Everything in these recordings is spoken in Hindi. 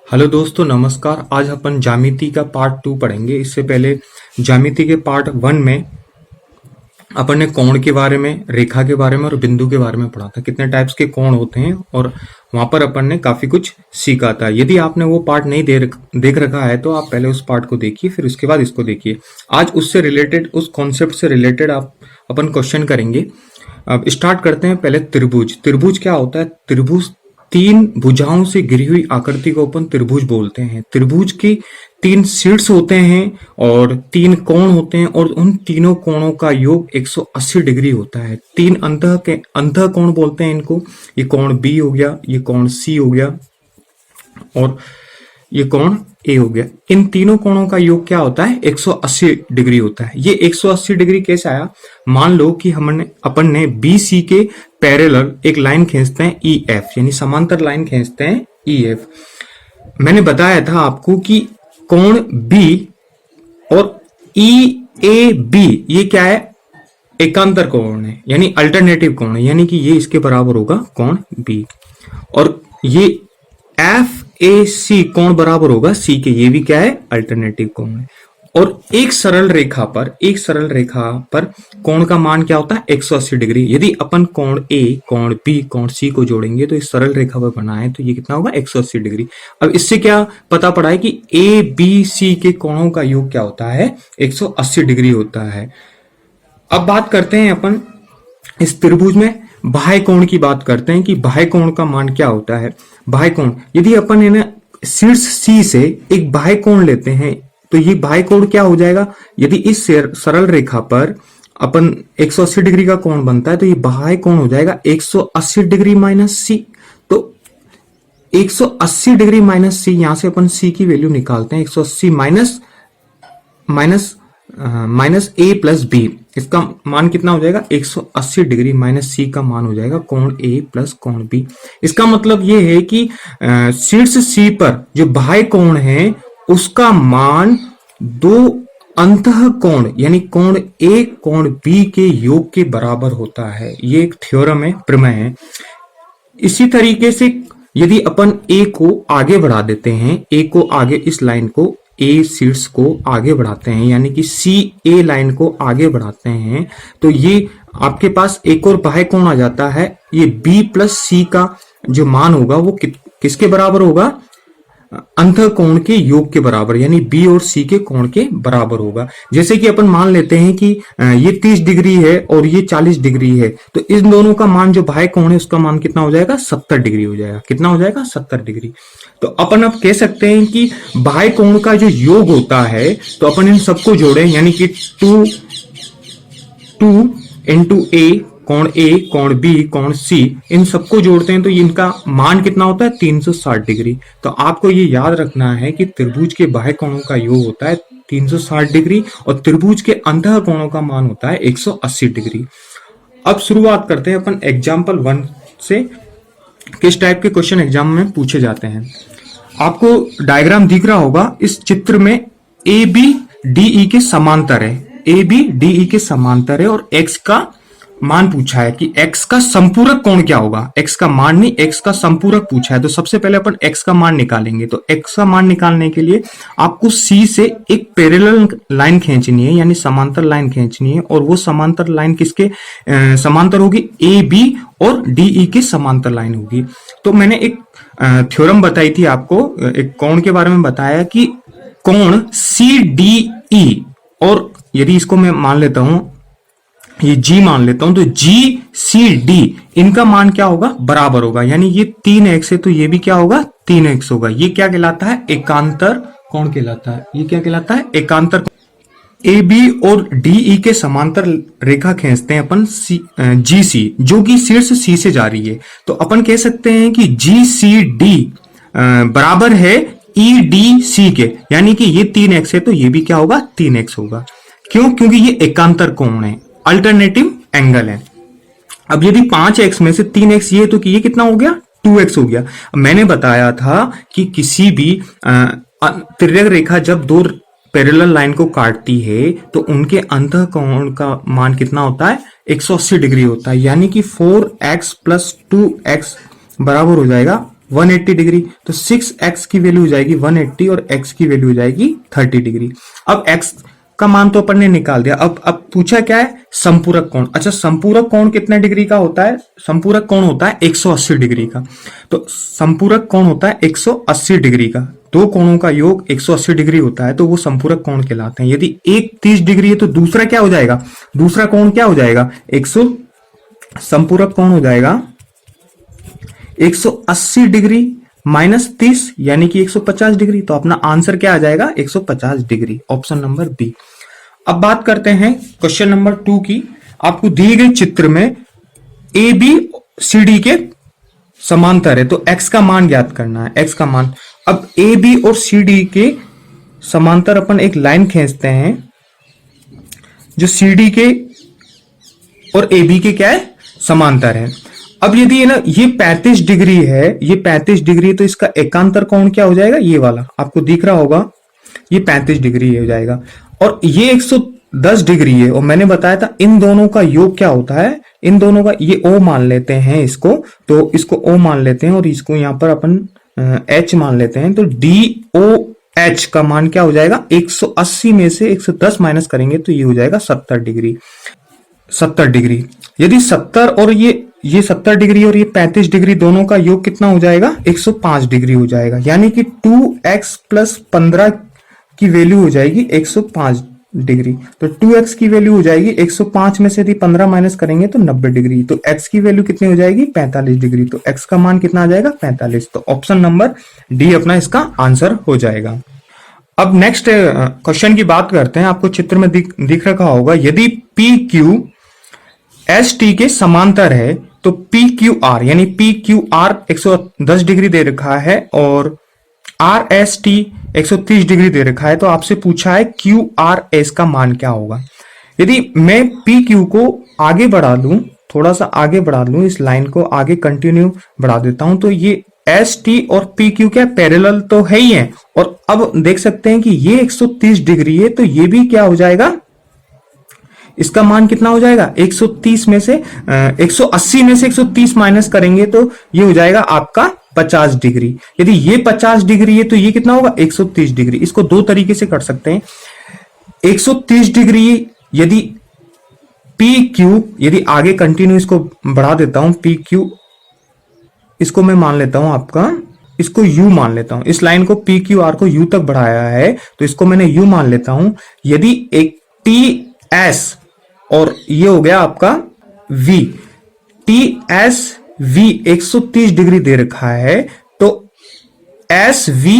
हेलो दोस्तों, नमस्कार। आज अपन ज्यामिति का पार्ट 2 पढ़ेंगे। इससे पहले ज्यामिति के पार्ट 1 में अपन ने कोण के बारे में, रेखा के बारे में और बिंदु के बारे में पढ़ा था। कितने टाइप्स के कोण होते हैं और वहां पर अपन ने काफी कुछ सीखा था। यदि आपने वो पार्ट नहीं देख रखा है तो आप पहले उस पार्ट को देखिए, फिर उसके बाद इसको देखिए। आज उससे रिलेटेड, उस कॉन्सेप्ट से रिलेटेड अपन क्वेश्चन करेंगे। अब स्टार्ट करते हैं। पहले त्रिभुज। त्रिभुज क्या होता है? त्रिभुज तीन भुजाओं से घिरी हुई आकृति को अपन त्रिभुज बोलते हैं। त्रिभुज की तीन शीर्ष होते हैं और तीन कोण होते हैं और उन तीनों कोणों का योग 180 डिग्री होता है। तीन अंतः कोण बोलते हैं इनको। ये कोण बी हो गया, ये कोण सी हो गया और ये कोण ए हो गया। इन तीनों कोणों का योग क्या होता है? 180 डिग्री होता है। ये 180 डिग्री कैसे आया? मान लो कि अपन ने बी सी के पैरेलल एक लाइन खींचते हैं ई एफ, यानी समांतर लाइन खींचते हैं ई एफ। मैंने बताया था आपको कि कोण बी और ई ए बी ये क्या है? एकांतर कोण है, यानी अल्टरनेटिव कोण है, यानी कि ये इसके बराबर होगा कोण बी। और ये एफ ए सी कोण बराबर होगा सी के, ये भी क्या है? अल्टरनेटिव कोण है। और एक सरल रेखा पर कोण का मान क्या होता है? 180 डिग्री। यदि अपन कोण ए, कोण बी, कोण सी को जोड़ेंगे तो इस सरल रेखा पर बना है तो ये कितना होगा? 180 डिग्री। अब इससे क्या पता पड़ा है कि ए बी सी के कोणों का योग क्या होता है? 180 डिग्री होता है। अब बात करते हैं अपन इस त्रिभुज में बाह्य कोण की बात करते हैं कि बाह्य कोण का मान क्या होता है। बाह्य कोण, यदि अपन है ना शीर्ष सी से एक बाह्य कोण लेते हैं तो ये बाह्य कोण क्या हो जाएगा? यदि इस सरल रेखा पर अपन 180 डिग्री का कोण बनता है तो ये बाह्य कोण हो जाएगा 180 डिग्री माइनस सी। तो 180 डिग्री माइनस सी, यहां से अपन सी की वैल्यू निकालते हैं। 180 माइनस ए प्लस बी, इसका मान कितना हो जाएगा? 180 डिग्री माइनस सी का मान हो जाएगा कोण ए प्लस कोण बी। इसका मतलब ये है कि शीर्ष सी पर जो बाह्य कोण है उसका मान दो अंतः कोण यानी कोण ए कोण बी के योग के बराबर होता है। ये एक थ्योरम है, प्रमेय है। इसी तरीके से यदि अपन ए को आगे बढ़ा देते हैं, ए को आगे, इस लाइन को ए शीर्ष को आगे बढ़ाते हैं, यानी कि सी ए लाइन को आगे बढ़ाते हैं तो ये आपके पास एक और बाह्य कोण आ जाता है। ये बी प्लस सी का जो मान होगा वो किसके बराबर होगा? अंतः कोण के योग के बराबर, यानी बी और सी के कोण के बराबर होगा। जैसे कि अपन मान लेते हैं कि ये 30 डिग्री है और ये 40 डिग्री है, तो इन दोनों का मान जो बाह्य कोण है उसका मान कितना हो जाएगा? 70 डिग्री हो जाएगा। कितना हो जाएगा? 70 डिग्री। तो अपन अब कह सकते हैं कि बाह्य कोण का जो योग होता है, तो अपन इन सबको जोड़े, यानी कि 2 इंटू ए, कोण ए, कोण बी, कोण सी, इन सबको जोड़ते हैं तो इनका मान कितना होता है? 360 डिग्री। तो आपको ये याद रखना है कि त्रिभुज के बाह्य कोणों का योग होता है 360 डिग्री और त्रिभुज के अंतः कोणों का मान होता है 180 डिग्री। अब शुरुआत करते हैं अपन एग्जाम्पल 1 से। किस टाइप के क्वेश्चन एग्जाम में पूछे जाते हैं? आपको डायग्राम दिख रहा होगा। इस चित्र में ए बी डी ई के समांतर है, ए बी डी ई के समांतर है और एक्स का मान पूछा है कि x का संपूरक कोण क्या होगा। x का मान नहीं, x का संपूरक पूछा है। तो सबसे पहले अपन x का मान निकालेंगे। तो x का मान निकालने के लिए आपको C से एक पैरेलल लाइन खींचनी है, यानी समांतर लाइन खींचनी है। और वो समांतर लाइन किसके समांतर होगी? ए बी और डी ई के समांतर लाइन होगी। तो मैंने एक थ्योरम बताई थी आपको, एक कोण के बारे में बताया कि कोण सी डी ई, और यदि इसको मैं मान लेता हूं, ये G मान लेता हूं, तो जी सी डी इनका मान क्या होगा? बराबर होगा। यानी ये 3x है तो ये भी क्या होगा? 3x होगा। ये क्या कहलाता है? एकांतर कोण कहलाता है। ये क्या कहलाता है? एकांतर। ए बी और डी ई के समांतर रेखा खींचते हैं अपन जी सी, जो कि शीर्ष सी से जा रही है। तो अपन कह सकते हैं कि जी सी डी बराबर है ई डी सी के, यानी कि ये 3x है तो ये भी क्या होगा? 3x होगा। क्यों? क्योंकि ये एकांतर कोण है, अल्टरनेटिव एंगल है। अब यदि 5x में से 3x ये, तो कि ये कितना हो गया? 2x हो गया। मैंने बताया था कि किसी भी तिर्यक रेखा जब दो पैरेलल लाइन को काटती है तो उनके अंतः कोण का मान कितना होता है? 180 डिग्री होता है। यानी कि 4x प्लस 2x बराबर हो जाएगा 180 डिग्री, तो 6x की वैल्यू हो जाएगी 180 और x की वैल्यू हो जाएगी 30 डिग्री। अब x का मान तो अपन ने निकाल दिया। अब पूछा क्या है, संपूरक कोण। अच्छा, संपूरक कोण कितने डिग्री का होता है? संपूरक कोण होता है 180 डिग्री का। तो संपूरक कोण होता है 180 डिग्री का। दो कोणों का योग 180 डिग्री होता है, तो वो संपूरक कोण कहलाते हैं। यदि एक 30 डिग्री है तो दूसरा क्या हो जाएगा? दूसरा कोण क्या हो जाएगा? संपूरक कोण हो जाएगा 180 डिग्री माइनस 30 यानी कि 150 डिग्री। तो अपना आंसर क्या आ जाएगा? 150 डिग्री, ऑप्शन नंबर बी। अब बात करते हैं क्वेश्चन नंबर 2 की। आपको दिए गए चित्र में ए बी सी डी के समांतर है, तो x का मान ज्ञात करना है। x का मान, अब ए बी और सी डी के समांतर अपन एक लाइन खींचते हैं जो सी डी के और ए बी के क्या है? समांतर है। अब यदि ना ये 35 डिग्री है, ये 35 डिग्री, तो इसका एकांतर कोण क्या हो जाएगा? ये वाला आपको दिख रहा होगा, ये 35 डिग्री हो जाएगा। और ये 110 डिग्री है, और मैंने बताया था इन दोनों का योग क्या होता है? इन दोनों का, ये O मान लेते हैं इसको, तो इसको O मान लेते हैं और इसको यहां पर अपन H मान लेते हैं। तो DOH का मान क्या हो जाएगा? 180 में से 110 माइनस करेंगे तो ये हो जाएगा 70 डिग्री। 70 डिग्री, यदि 70 और ये 70 डिग्री और ये 35 डिग्री दोनों का योग कितना हो जाएगा? 105 डिग्री हो जाएगा। यानी कि 2x प्लस 15 की वैल्यू हो जाएगी 105 डिग्री। तो 2x की वैल्यू हो जाएगी 105 में से यदि 15 माइनस करेंगे तो 90 डिग्री। तो x की वैल्यू कितनी हो जाएगी? 45 डिग्री। तो x का मान कितना आ जाएगा? 45। तो ऑप्शन नंबर डी अपना इसका आंसर हो जाएगा। अब नेक्स्ट क्वेश्चन की बात करते हैं। आपको चित्र में दिख रखा होगा, यदि पी क्यू एस टी के समांतर है तो पी क्यू आर, यानी पी क्यू आर 110 डिग्री दे रखा है और आर एस टी 130 डिग्री दे रखा है। तो आपसे पूछा है क्यू आर एस का मान क्या होगा। यदि मैं पी क्यू को आगे बढ़ा लूं, थोड़ा सा आगे बढ़ा लूं, इस लाइन को आगे कंटिन्यू बढ़ा देता हूं, तो ये एस टी और पी क्यू क्या पैरेलल तो है ही है। और अब देख सकते हैं कि ये 130 डिग्री है, तो ये भी क्या हो जाएगा? इसका मान कितना हो जाएगा? 130 में से 180 में से 130 माइनस करेंगे तो ये हो जाएगा आपका 50 डिग्री। यदि ये 50 डिग्री है तो ये कितना होगा? 130 डिग्री। इसको दो तरीके से कर सकते हैं। 130 डिग्री यदि पी क्यू, यदि आगे कंटिन्यू इसको बढ़ा देता हूं, पी क्यू इसको मैं मान लेता हूं आपका, इसको u मान लेता हूं। इस लाइन को पी क्यू आर को u तक बढ़ाया है तो इसको मैंने u मान लेता हूं। यदि एक टी एस और ये हो गया आपका v, T S v 130 degree दे रखा है, तो एस वी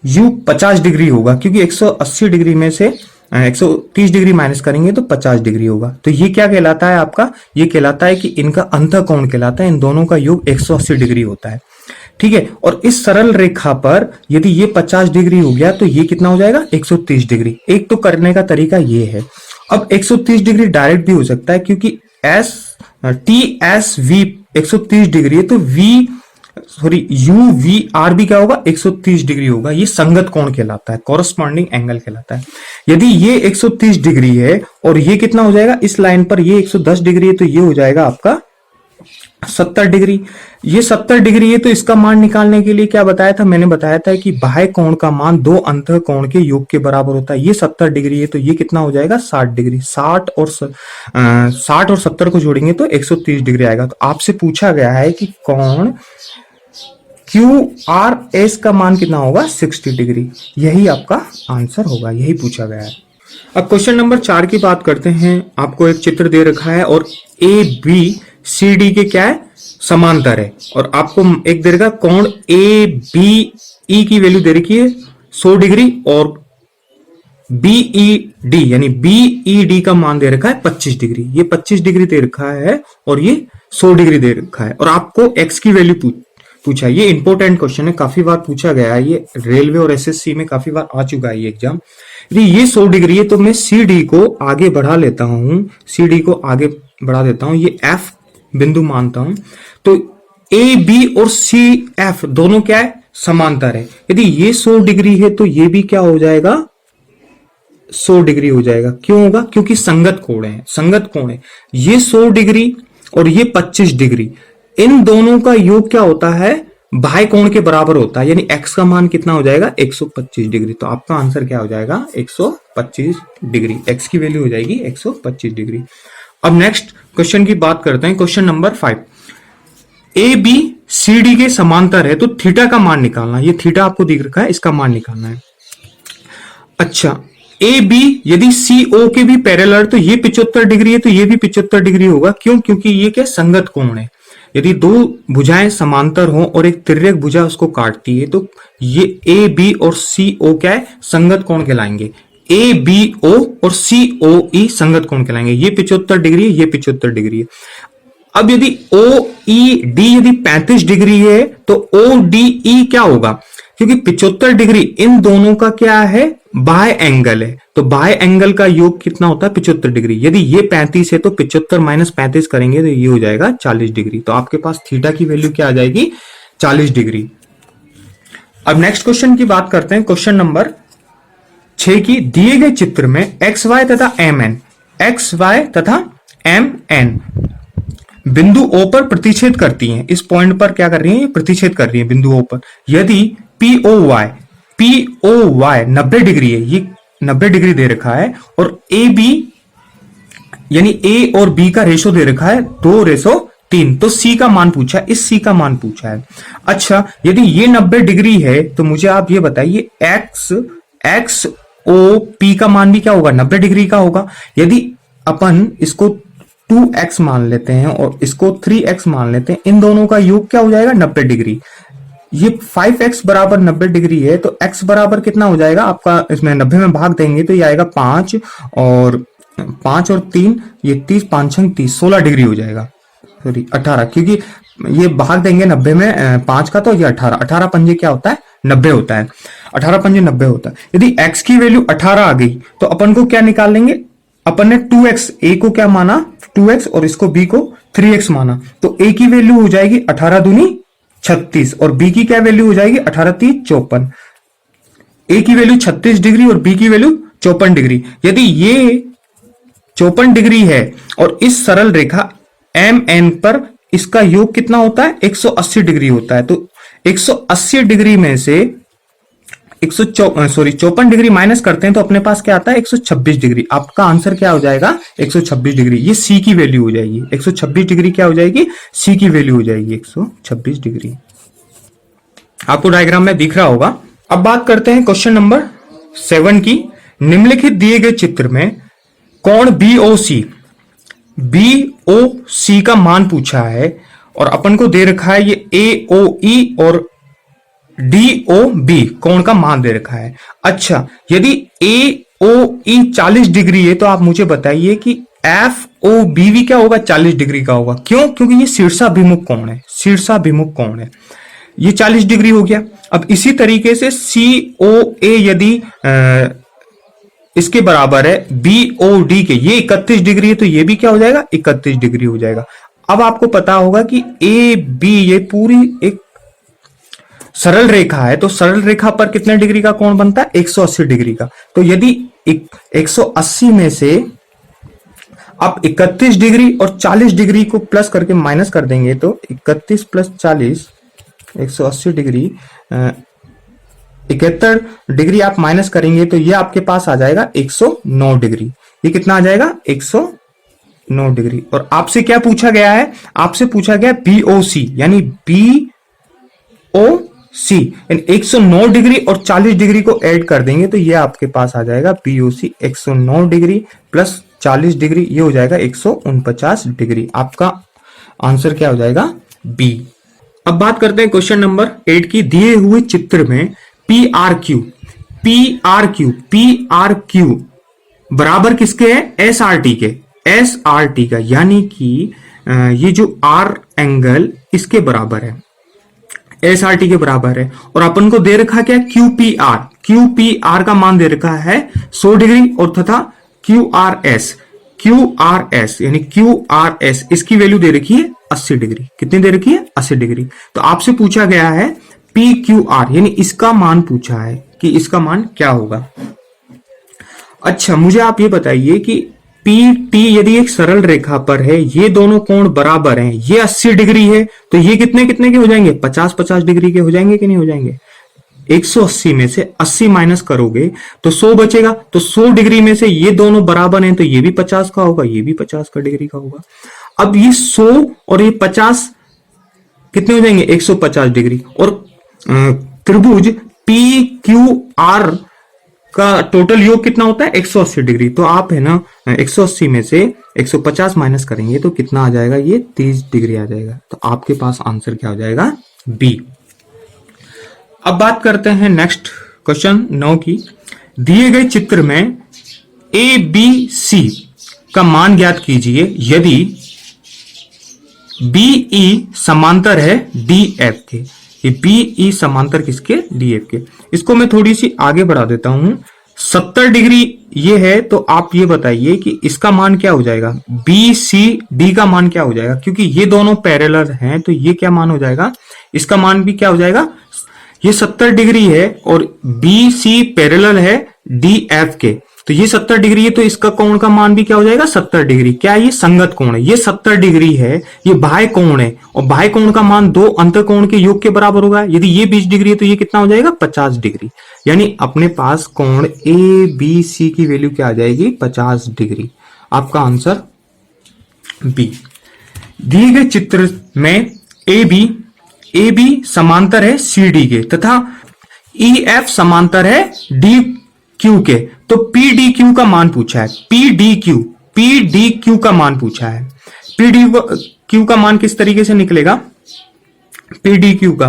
यू 50 डिग्री होगा, क्योंकि 180 डिग्री में से 130 डिग्री माइनस करेंगे तो 50 डिग्री होगा। तो ये क्या कहलाता है आपका? ये कहलाता है कि इनका अंतःकोण कहलाता है। इन दोनों का योग 180 डिग्री होता है, ठीक है। और इस सरल रेखा पर यदि ये 50 डिग्री हो गया तो ये कितना हो जाएगा? 130 डिग्री। एक तो करने का तरीका ये है। अब 130 डिग्री डायरेक्ट भी हो सकता है, क्योंकि टी एस वी 130 डिग्री है, तो यू वी आर भी क्या होगा? 130 डिग्री होगा। ये संगत कोण कहलाता है, कॉरस्पॉन्डिंग एंगल कहलाता है। यदि ये 130 डिग्री है और ये कितना हो जाएगा? इस लाइन पर ये 110 डिग्री है, तो ये हो जाएगा आपका 70 डिग्री। ये 70 डिग्री है, तो इसका मान निकालने के लिए क्या बताया था? मैंने बताया था कि बाह्य कोण का मान दो अंतः कोण के योग के बराबर होता है। ये 70 डिग्री है, तो ये कितना हो जाएगा? 60 डिग्री। 60 और 70 को जोड़ेंगे तो 130 डिग्री आएगा। तो आपसे पूछा गया है कि कोण क्यू आर एस का मान कितना होगा? 60 डिग्री। यही आपका आंसर होगा, यही पूछा गया है। अब क्वेश्चन नंबर 4 की बात करते हैं। आपको एक चित्र दे रखा है और ए बी सी डी के क्या है? समांतर है। और आपको एक दे रखा कोण ए बी ई की वैल्यू दे रखी है 100 डिग्री और बीई डी यानी बीई का मान दे रखा है 25 डिग्री। ये 25 डिग्री दे रखा है और ये 100 डिग्री दे रखा है। और आपको एक्स की वैल्यू पूछा। ये इंपॉर्टेंट क्वेश्चन है, काफी बार पूछा गया है। ये रेलवे और एसएससी में काफी बार आ चुका है ये एग्जाम। यदि ये 100 डिग्री है तो मैं सी डी को आगे बढ़ा लेता हूं, सी डी को आगे बढ़ा देता हूं, ये एफ बिंदु मानता हूं। तो ए बी और सी एफ दोनों क्या है? समांतर है। यदि ये 100 डिग्री है तो ये भी क्या हो जाएगा? 100 डिग्री हो जाएगा। क्यों होगा? क्योंकि संगत कोण है, संगत कोण है। ये 100 डिग्री और ये 25 डिग्री, इन दोनों का योग क्या होता है? बाह्य कोण के बराबर होता है, यानी x का मान कितना हो जाएगा 125 डिग्री। तो आपका आंसर क्या हो जाएगा 125 डिग्री, x की वैल्यू हो जाएगी 125 डिग्री। अब नेक्स्ट क्वेश्चन की बात करते हैं, question number 5। A B C D के समांतर है तो थीटा का मान निकालना। ये थीटा आपको दिख रखा है, इसका मान निकालना है। अच्छा, ए बी यदि सी ओ के भी पैरेलल तो ये 75 डिग्री है तो ये भी 75 डिग्री होगा। क्यों? क्योंकि ये क्या संगत कोण है। यदि दो भुजाएं समांतर हो और एक तिर्यक भुजा उसको काटती है तो ये ए बी और सी ओ क्या है, संगत कोण कहलाएंगे। ए बी ओ और सी ओ ई संगत कोण कहलाएंगे। ये 75 डिग्री है, ये 75 डिग्री है। अब यदि ओ ई डी यदि 35 डिग्री है तो ओ डी ई क्या होगा, क्योंकि 75 डिग्री इन दोनों का क्या है, बाह्य एंगल है। तो बाह्य एंगल का योग कितना होता है 75 डिग्री। यदि ये 35 है तो 75 माइनस 35 करेंगे तो ये हो जाएगा 40 डिग्री। तो आपके पास थीटा की वैल्यू क्या आ जाएगी 40 डिग्री। अब नेक्स्ट क्वेश्चन की बात करते हैं, क्वेश्चन नंबर 6 की। दिए गए चित्र में एक्स वाई तथा एम एन, एक्स वाई तथा एम एन बिंदु O पर प्रतिच्छेद करती हैं। इस पॉइंट पर क्या कर रही है, प्रतिच्छेद कर रही है बिंदु O पर। यदि POY 90 डिग्री है, ये 90 डिग्री दे रखा है, और AB यानी A और B का रेशो दे रखा है 2:3, तो C का मान पूछा है, इस C का मान पूछा है। अच्छा, यदि ये 90 डिग्री है तो मुझे आप ये बताइए एक्स ओ पी का मान भी क्या होगा 90 डिग्री का होगा। यदि अपन इसको 2x मान लेते हैं और इसको 3x मान लेते हैं, इन दोनों का योग क्या हो जाएगा 90 डिग्री। ये 5x बराबर 90 डिग्री है तो x बराबर कितना हो जाएगा आपका, इसमें 90 में भाग देंगे तो ये आएगा 5 और 3 ये 30, 5 6 30, 16 डिग्री हो जाएगा। सॉरी 18, क्योंकि ये भाग देंगे 90 में 5 का तो ये 18 पंजे क्या होता है 90 होता है, 18 पंजे 90 होता है। यदि x की वैल्यू 18 आ गई तो अपन को क्या निकाल लेंगे, अपन ने 2x a को क्या माना 2x और इसको b को 3x माना, तो a की वैल्यू हो जाएगी 18 दूनी 36 और b की क्या वैल्यू हो जाएगी 18 3 54। a की वैल्यू 36 डिग्री और b की वैल्यू 54 डिग्री। यदि ये 54 डिग्री है और इस सरल रेखा MN पर इसका योग कितना होता है 180 डिग्री होता है, तो 180 डिग्री में से 54 डिग्री माइनस करते हैं तो अपने पास क्या आता है 126 डिग्री। आपका आंसर क्या हो जाएगा 126 डिग्री। ये सी की वैल्यू हो जाएगी 126 डिग्री, क्या हो जाएगी सी की वैल्यू हो जाएगी 126 डिग्री। आपको डायग्राम में दिख रहा होगा। अब बात करते हैं क्वेश्चन नंबर 7 की। निम्नलिखित दिए गए चित्र में कोण BOC का मान पूछा है और अपन को दे रखा है ये AOE और DOB कोण का मान दे रखा है। अच्छा, यदि AOE 40 डिग्री है तो आप मुझे बताइए कि FOB भी क्या होगा 40 डिग्री का होगा। क्यों? क्योंकि ये शीर्षाभिमुख कोण है, शीर्षाभिमुख कोण है, ये 40 डिग्री हो गया। अब इसी तरीके से COA यदि इसके बराबर है BOD के, ये 31 डिग्री है तो ये भी क्या हो जाएगा 31 डिग्री हो जाएगा। अब आपको पता होगा कि AB ये पूरी एक सरल रेखा है, तो सरल रेखा पर कितने डिग्री का कोण बनता है 180 डिग्री का। तो यदि 180 में से आप 31 डिग्री और 40 डिग्री को प्लस करके माइनस कर देंगे तो 31 प्लस 40 180 डिग्री 71 डिग्री आप माइनस करेंगे तो ये आपके पास आ जाएगा 109 डिग्री। ये कितना आ जाएगा 109 डिग्री। और आपसे क्या पूछा गया है, आपसे पूछा गया BOC यानी BOC 109 डिग्री और 40 डिग्री को ऐड कर देंगे तो ये आपके पास आ जाएगा BOC 109 डिग्री प्लस 40 डिग्री, ये हो जाएगा 149 डिग्री। आपका आंसर क्या हो जाएगा B। अब बात करते हैं क्वेश्चन नंबर 8 की। दिए हुए चित्र में PRQ बराबर किसके है SRT के, SRT का, यानी कि ये जो R एंगल इसके बराबर है, SRT के बराबर है। और अपन को दे रखा क्या QPR का मान दे रखा है 100 डिग्री और तथा QRS यानी QRS इसकी वैल्यू दे रखी है 80 डिग्री। कितनी दे रखी है 80 डिग्री। तो आपसे पूछा गया है PQR यानी इसका मान पूछा है कि इसका मान क्या होगा। अच्छा, मुझे आप ये बताइए कि पी टी यदि एक सरल रेखा पर है, ये दोनों कोण बराबर हैं, ये 80 डिग्री है, तो ये कितने कितने के हो जाएंगे? 50-50 डिग्री के हो जाएंगे कि नहीं हो जाएंगे? 180 में से 80 माइनस करोगे तो 100 बचेगा, तो 100 डिग्री में से ये दोनों बराबर हैं, तो ये भी 50 का होगा, ये भी 50 का डिग्री का होगा। अब ये 100 और ये 50 कितने हो जाएंगे? 150 डिग्री। और त्रिभुज पी क्यू आर का टोटल योग कितना होता है? 180 डिग्री। तो आप है ना 180 में से 150 माइनस करेंगे तो कितना आ जाएगा? ये 30 डिग्री आ जाएगा। तो आपके पास आंसर क्या हो जाएगा? बी। अब बात करते हैं नेक्स्ट क्वेश्चन 9 की। दिए गए चित्र में ए बी सी का मान ज्ञात कीजिए यदि बी ई समांतर है डी एफ के। ये बी ई समांतर किसके? डी एफ के। इसको मैं थोड़ी सी आगे बढ़ा देता हूं। 70 डिग्री ये है, तो आप ये बताइए कि इसका मान क्या हो जाएगा? बी सी डी का मान क्या हो जाएगा? क्योंकि ये दोनों पैरेलल हैं, तो ये क्या मान हो जाएगा? इसका मान भी क्या हो जाएगा? ये 70 डिग्री है और बी सी पैरेलल है डी एफ के, तो ये 70 डिग्री है, तो इसका कोण का मान भी क्या हो जाएगा? 70 डिग्री। क्या ये संगत कोण है? ये 70 डिग्री है, ये बाह्य कोण है, और बाह्य कोण का मान दो अंतर कोण के योग के बराबर होगा। यदि ये 20 डिग्री है तो ये कितना हो जाएगा? 50 डिग्री। यानी अपने पास कोण ए बी सी की वैल्यू क्या आ जाएगी? 50 डिग्री। आपका आंसर बी। दिए गए चित्र में ए बी समांतर है सी डी के तथा ई एफ समांतर है डी क्यू के। तो पी डी क्यू का मान पूछा है। पी डी क्यू का मान पूछा है। पी डी क्यू का मान किस तरीके से निकलेगा? पी डी क्यू का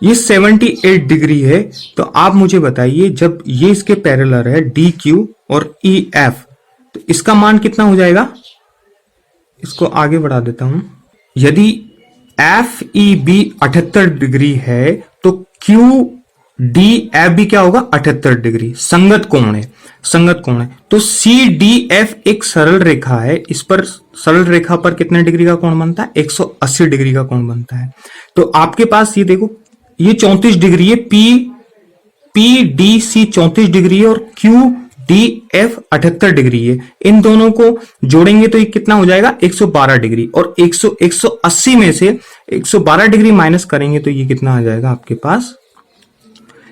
ये 78 डिग्री है, तो आप मुझे बताइए जब ये इसके पैरेलल है डी क्यू और ई एफ, तो इसका मान कितना हो जाएगा? इसको आगे बढ़ा देता हूं। यदि एफ ई बी 78 डिग्री है तो क्यू डी एफ भी क्या होगा? 78 डिग्री। संगत कोण है। तो सी डी एफ एक सरल रेखा है, इस पर सरल रेखा पर कितने डिग्री का कोण बनता है? 180 डिग्री का कोण बनता है। तो आपके पास ये देखो, ये 34 डिग्री है, पी डी सी 34 डिग्री है और क्यू डी एफ 78 डिग्री है। इन दोनों को जोड़ेंगे तो ये कितना हो जाएगा? 112 डिग्री। और 180 में से 112 डिग्री माइनस करेंगे तो ये कितना आ जाएगा आपके पास?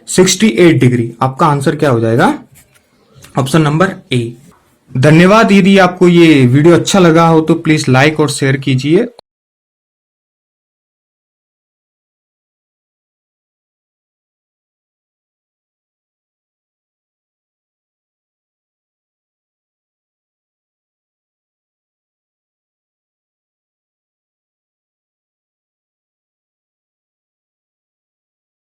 68 डिग्री। आपका आंसर क्या हो जाएगा? Option number A. धन्यवाद। यदि आपको ये वीडियो अच्छा लगा हो तो प्लीज लाइक और शेयर कीजिए।